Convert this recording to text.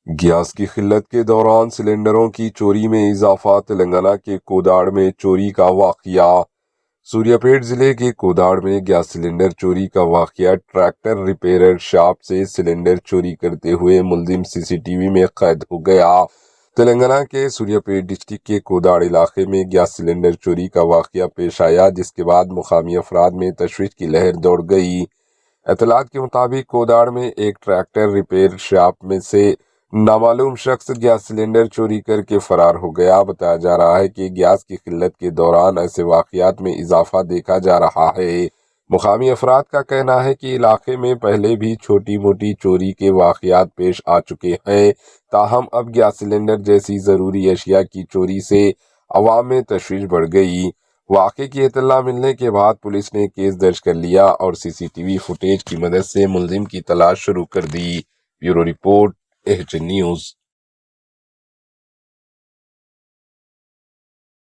Gas کی قلت کے دوران سلنڈروں کی چوری میں اضافہ، تلنگانہ کے کوداڑ میں چوری کا واقعہ۔ سوریا پیٹ ضلع کے کوداڑ میں گیس سلنڈر چوری کا واقعہ۔ ٹریکٹر ریپیئر شاپ سے سلنڈر چوری کرتے ہوئے ملزم سی سی ٹی وی میں قید ہو گیا۔ تلنگانہ کے سوریا پیٹ ڈسٹرکٹ کے کوداڑ علاقے میں گیس سلنڈر چوری کا واقعہ پیش آیا، جس کے بعد مقامی افراد میں تشویش کی لہر دوڑ گئی۔ اطلاعات کے مطابق کوداڑ میں ایک ٹریکٹر ریپیئر شاپ میں سے نامعلوم شخص گیس سلنڈر چوری کر کے فرار ہو گیا۔ بتایا جا رہا ہے کہ گیس کی قلت کے دوران ایسے واقعات میں اضافہ دیکھا جا رہا ہے۔ مقامی افراد کا کہنا ہے کہ علاقے میں پہلے بھی چھوٹی موٹی چوری کے واقعات پیش آ چکے ہیں، تاہم اب گیس سلنڈر جیسی ضروری اشیاء کی چوری سے عوام میں تشویش بڑھ گئی۔ واقعے کی اطلاع ملنے کے بعد پولیس نے کیس درج کر لیا اور سی سی ٹی وی فوٹیج کی مدد سے ملزم کی تلاش شروع کر دی۔ Bureau report, H news.